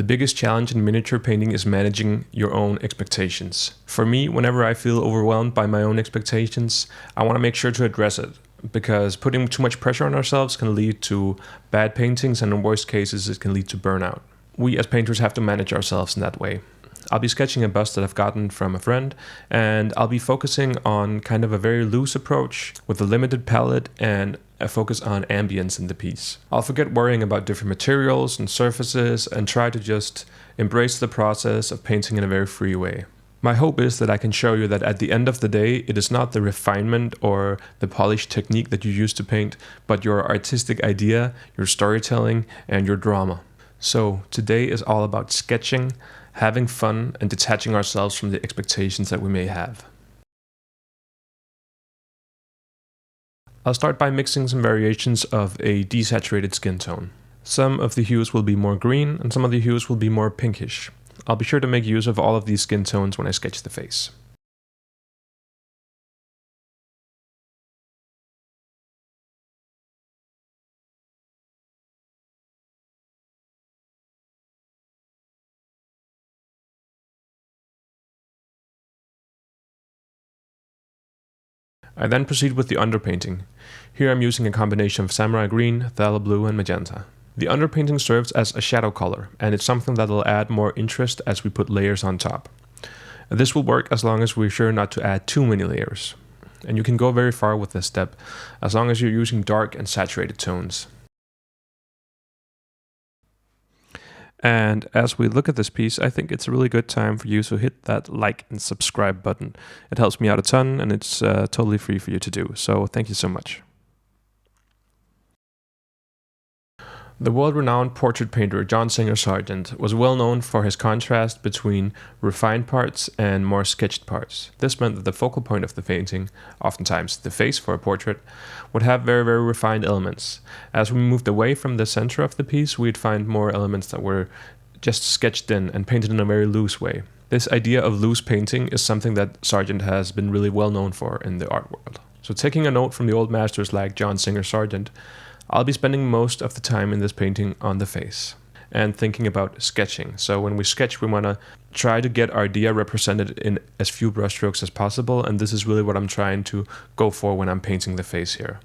The biggest challenge in miniature painting is managing your own expectations. For me, whenever I feel overwhelmed by my own expectations, I want to make sure to address it, because putting too much pressure on ourselves can lead to bad paintings, and in worst cases it can lead to burnout. We as painters have to manage ourselves in that way. I'll be sketching a bust that I've gotten from a friend, and I'll be focusing on kind of a very loose approach with a limited palette and a focus on ambience in the piece. I'll forget worrying about different materials and surfaces and try to just embrace the process of painting in a very free way. My hope is that I can show you that at the end of the day, it is not the refinement or the polished technique that you use to paint, but your artistic idea, your storytelling, and your drama. So today is all about sketching, having fun, and detaching ourselves from the expectations that we may have. I'll start by mixing some variations of a desaturated skin tone. Some of the hues will be more green, and some of the hues will be more pinkish. I'll be sure to make use of all of these skin tones when I sketch the face. I then proceed with the underpainting. Here I'm using a combination of samurai green, phthalo blue, and magenta. The underpainting serves as a shadow color, and it's something that will add more interest as we put layers on top. This will work as long as we're sure not to add too many layers. And you can go very far with this step, as long as you're using dark and saturated tones. And as we look at this piece, I think it's a really good time for you to hit that like and subscribe button. It helps me out a ton, and it's totally free for you to do. So thank you so much. The world-renowned portrait painter John Singer Sargent was well known for his contrast between refined parts and more sketched parts. This meant that the focal point of the painting, oftentimes the face for a portrait, would have very, very refined elements. As we moved away from the center of the piece, we'd find more elements that were just sketched in and painted in a very loose way. This idea of loose painting is something that Sargent has been really well known for in the art world. So taking a note from the old masters like John Singer Sargent, I'll be spending most of the time in this painting on the face and thinking about sketching. So when we sketch, we want to try to get our idea represented in as few brushstrokes as possible, and this is really what I'm trying to go for when I'm painting the face here.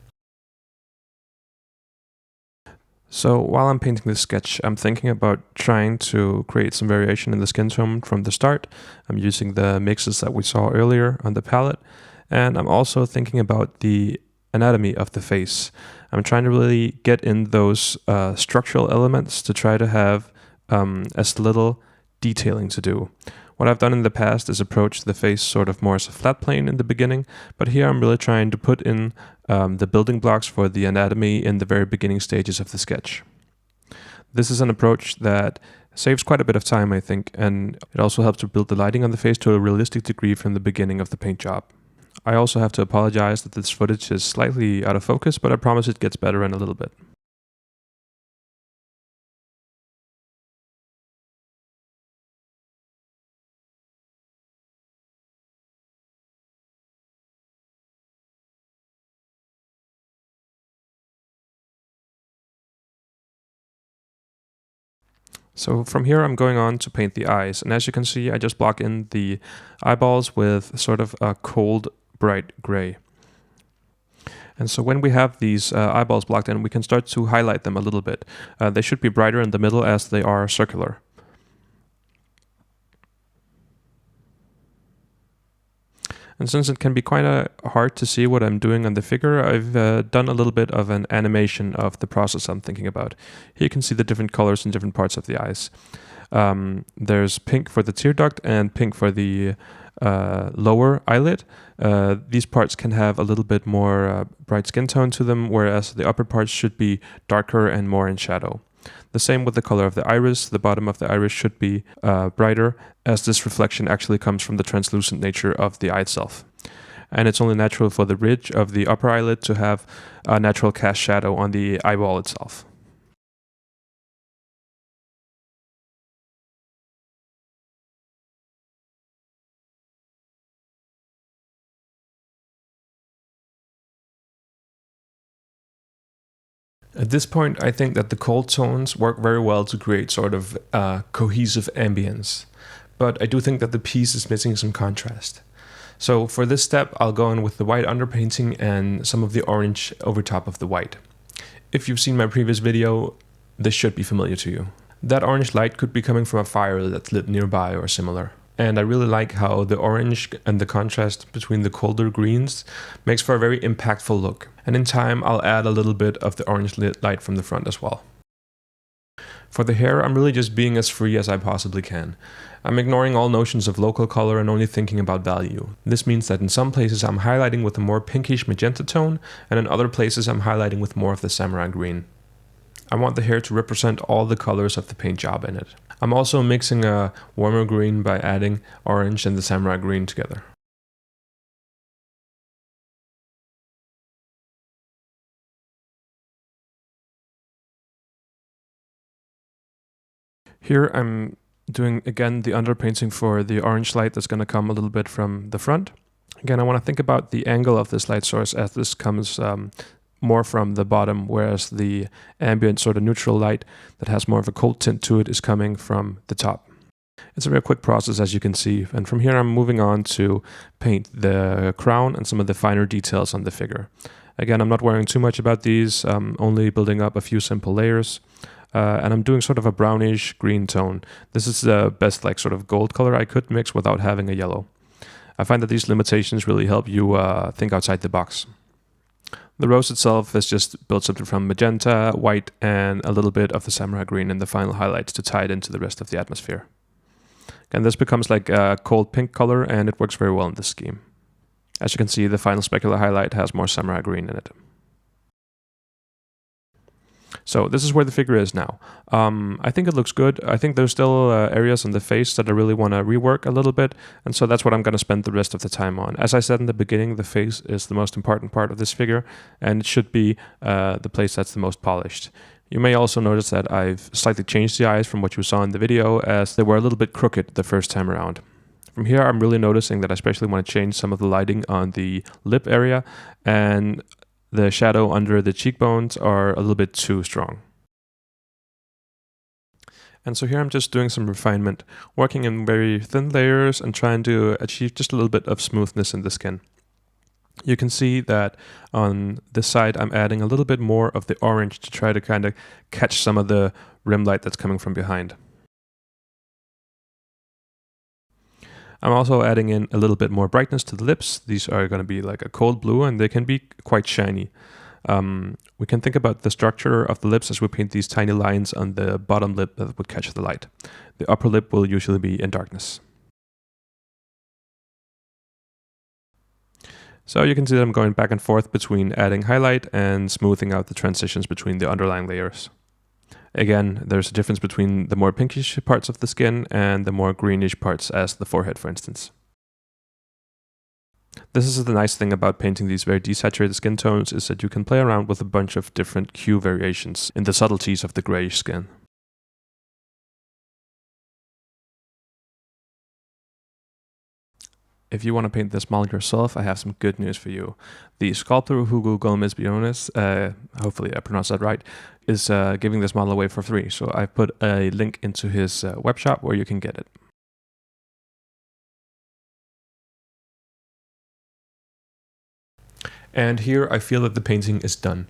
So while I'm painting this sketch, I'm thinking about trying to create some variation in the skin tone from the start. I'm using the mixes that we saw earlier on the palette, and I'm also thinking about the anatomy of the face. I'm trying to really get in those structural elements to try to have as little detailing to do. What I've done in the past is approach the face sort of more as a flat plane in the beginning, but here I'm really trying to put in the building blocks for the anatomy in the very beginning stages of the sketch. This is an approach that saves quite a bit of time, I think, and it also helps to build the lighting on the face to a realistic degree from the beginning of the paint job. I also have to apologize that this footage is slightly out of focus, but I promise it gets better in a little bit. So from here I'm going on to paint the eyes, and as you can see I just block in the eyeballs with sort of a cold bright gray. And so when we have these eyeballs blocked in, we can start to highlight them a little bit. They should be brighter in the middle as they are circular. And since it can be quite hard to see what I'm doing on the figure, I've done a little bit of an animation of the process I'm thinking about. Here you can see the different colors in different parts of the eyes. There's pink for the tear duct and pink for the lower eyelid. These parts can have a little bit more bright skin tone to them, whereas the upper parts should be darker and more in shadow. The same with the color of the iris. The bottom of the iris should be brighter, as this reflection actually comes from the translucent nature of the eye itself. And it's only natural for the ridge of the upper eyelid to have a natural cast shadow on the eyeball itself. At this point, I think that the cold tones work very well to create sort of cohesive ambience, but I do think that the piece is missing some contrast. So for this step, I'll go in with the white underpainting and some of the orange over top of the white. If you've seen my previous video, this should be familiar to you. That orange light could be coming from a fire that's lit nearby or similar. And I really like how the orange and the contrast between the colder greens makes for a very impactful look. And in time, I'll add a little bit of the orange lit light from the front as well. For the hair, I'm really just being as free as I possibly can. I'm ignoring all notions of local color and only thinking about value. This means that in some places I'm highlighting with a more pinkish magenta tone, and in other places I'm highlighting with more of the samurai green. I want the hair to represent all the colors of the paint job in it. I'm also mixing a warmer green by adding orange and the samurai green together. Here I'm doing again the underpainting for the orange light that's going to come a little bit from the front. Again, I want to think about the angle of this light source as this comes more from the bottom, whereas the ambient sort of neutral light that has more of a cold tint to it is coming from the top. It's a very quick process, as you can see, and from here I'm moving on to paint the crown and some of the finer details on the figure. Again, I'm not worrying too much about these, only building up a few simple layers. And I'm doing sort of a brownish green tone. This is the best like sort of gold color I could mix without having a yellow. I find that these limitations really help you think outside the box. The rose itself is just built simply from magenta, white, and a little bit of the samurai green in the final highlights to tie it into the rest of the atmosphere. Again, this becomes like a cold pink color, and it works very well in this scheme. As you can see, the final specular highlight has more samurai green in it. So this is where the figure is now. I think it looks good. I think there's still areas on the face that I really want to rework a little bit, and so that's what I'm going to spend the rest of the time on. As I said in the beginning, the face is the most important part of this figure, and it should be the place that's the most polished. You may also notice that I've slightly changed the eyes from what you saw in the video, as they were a little bit crooked the first time around. From here, I'm really noticing that I especially want to change some of the lighting on the lip area, and the shadow under the cheekbones are a little bit too strong. And so here I'm just doing some refinement, working in very thin layers and trying to achieve just a little bit of smoothness in the skin. You can see that on this side I'm adding a little bit more of the orange to try to kind of catch some of the rim light that's coming from behind. I'm also adding in a little bit more brightness to the lips. These are going to be like a cold blue, and they can be quite shiny. We can think about the structure of the lips as we paint these tiny lines on the bottom lip that would catch the light. The upper lip will usually be in darkness. So you can see that I'm going back and forth between adding highlight and smoothing out the transitions between the underlying layers. Again, there's a difference between the more pinkish parts of the skin and the more greenish parts, as the forehead, for instance. This is the nice thing about painting these very desaturated skin tones, is that you can play around with a bunch of different hue variations in the subtleties of the grayish skin. If you want to paint this model yourself, I have some good news for you. The sculptor Hugo Gomez Biones, hopefully I pronounced that right, is giving this model away for free. So I've put a link into his web shop where you can get it. And here I feel that the painting is done.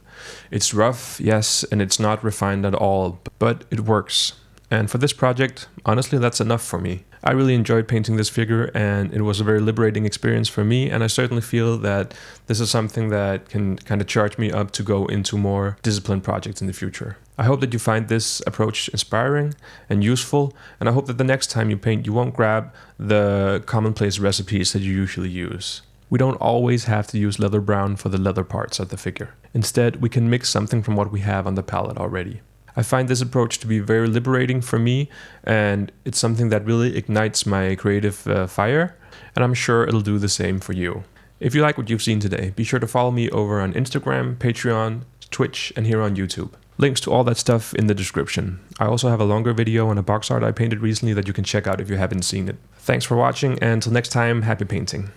It's rough, yes, and it's not refined at all, but it works. And for this project, honestly, that's enough for me. I really enjoyed painting this figure, and it was a very liberating experience for me, and I certainly feel that this is something that can kind of charge me up to go into more disciplined projects in the future. I hope that you find this approach inspiring and useful, and I hope that the next time you paint, you won't grab the commonplace recipes that you usually use. We don't always have to use leather brown for the leather parts of the figure. Instead, we can mix something from what we have on the palette already. I find this approach to be very liberating for me, and it's something that really ignites my creative fire, and I'm sure it'll do the same for you. If you like what you've seen today, be sure to follow me over on Instagram, Patreon, Twitch, and here on YouTube. Links to all that stuff in the description. I also have a longer video on a box art I painted recently that you can check out if you haven't seen it. Thanks for watching, and until next time, happy painting.